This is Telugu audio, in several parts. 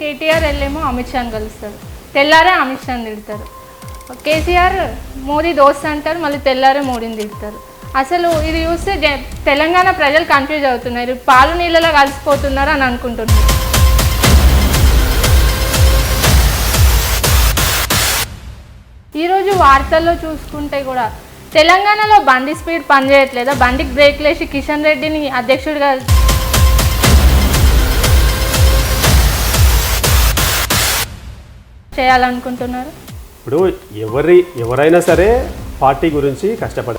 కేటీఆర్ వెళ్ళేమో అమిత్ షాని కలుస్తారు, తెల్లారే అమిత్ షాని తిడతారు. కేసీఆర్ మోదీ దోస్త్ అంటారు, మళ్ళీ తెల్లారే మోడీని తిడతారు. అసలు ఇది చూస్తే తెలంగాణ ప్రజలు కన్ఫ్యూజ్ అవుతున్నారు, పాలు నీళ్ళలో కలిసిపోతున్నారు అని అనుకుంటున్నారు. ఈరోజు వార్తల్లో చూసుకుంటే కూడా తెలంగాణలో బండి స్పీడ్ పనిచేయట్లేదా, బండికి బ్రేక్ లేసి కిషన్ రెడ్డిని అధ్యక్షుడిగా చేయాలనుకుంటున్నారు. ఇప్పుడు ఎవరైనా సరే పార్టీ గురించి కష్టపడ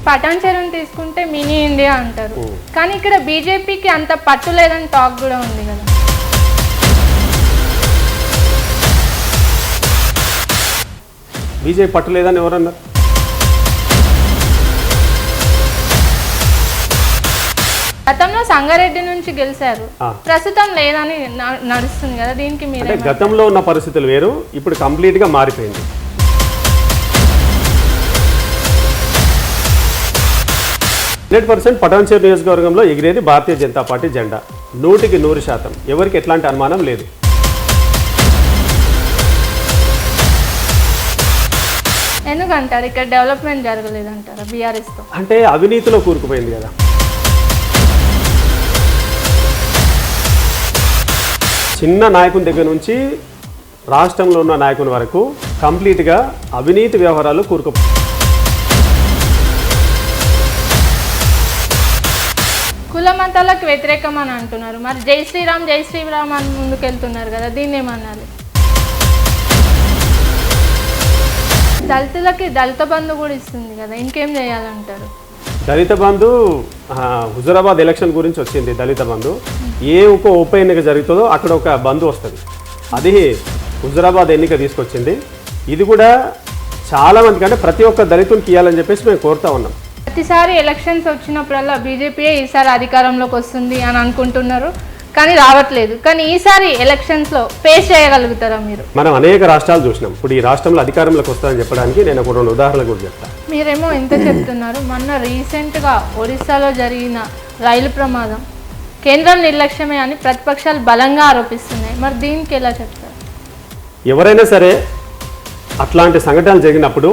పటాన్ చెరువుని తీసుకుంటే మినీ ఇండియా అంటారు, కానీ ఇక్కడ బీజేపీకి అంత పట్టు లేదని టాక్ కూడా ఉంది కదా. బీజేపీ పట్టు లేదని ఎవరన్నారు? గతంలో సంగారెడ్డి నుంచి గెలిచారు, ప్రస్తుతం లేదని నడుస్తుంది కదా, దీనికి మీరు గతంలో ఉన్న పరిస్థితులు వేరు, ఇప్పుడు కంప్లీట్ గా మారిపోయింది. పటాన్ చెరు నియోజకవర్గంలో ఎగిరేది భారతీయ జనతా పార్టీ జెండా 100% ఎవరికి ఎట్లాంటి అనుమానం లేదు. ఎందుకంటారు ఇక్కడ డెవలప్మెంట్ జరగలేదంటారా బీఆర్ఎస్ తో? అంటే అవినీతిలో కూరుకుపోయింది కదా. చిన్న నాయకుని దగ్గర నుంచి రాష్ట్రంలో ఉన్న నాయకుని వరకు కంప్లీట్గా అవినీతి వ్యవహారాలు కూరుకుపో. కుల మతాలకు వ్యతిరేకం అని అంటున్నారు, మరి జై శ్రీరామ్ అని ముందుకెళ్తున్నారు కదా, దీన్ని ఏమన్నారు? దళితులకి దళిత బంధు కూడా ఇస్తుంది కదా, ఇంకేం చేయాలంటారు? దళిత బంధు హుజురాబాద్ ఎలక్షన్ గురించి వచ్చింది. దళిత బంధు ఏ ఉప ఎన్నిక జరుగుతుందో అక్కడ ఒక బంధు వస్తుంది, అది హుజురాబాద్ ఎన్నిక తీసుకొచ్చింది. ఇది కూడా చాలా మందికి, అంటే ప్రతి ఒక్క దళితునికి ఇవ్వాలని చెప్పేసి మేము కోరుతా ఉన్నాం. ప్రతిసారి ఎలక్షన్స్ వచ్చినప్పుడల్లా బీజేపీయే ఈసారి అధికారంలోకి వస్తుంది అని అనుకుంటున్నారు, కానీ రావట్లేదు. కానీ ఈసారి ఎలక్షన్స్లో ఫేస్ చేయగలుగుతారా మీరు? మనం అనేక రాష్ట్రాలు చూసినాం, ఇప్పుడు ఈ రాష్ట్రంలో అధికారంలోకి వస్తుందని చెప్పడానికి నేను ఒక 2 ఉదాహరణలు కూడా చెప్తాను. మీరేమో ఎంత చెప్తున్నారు, మొన్న రీసెంట్గా ఒడిశాలో జరిగిన రైలు ప్రమాదం కేంద్రం నిర్లక్ష్యమే అని ప్రతిపక్షాలు బలంగా ఆరోపిస్తున్నాయి, మరి దీనికి ఎలా చెప్తారు? ఎవరైనా సరే అట్లాంటి సంఘటనలు జరిగినప్పుడు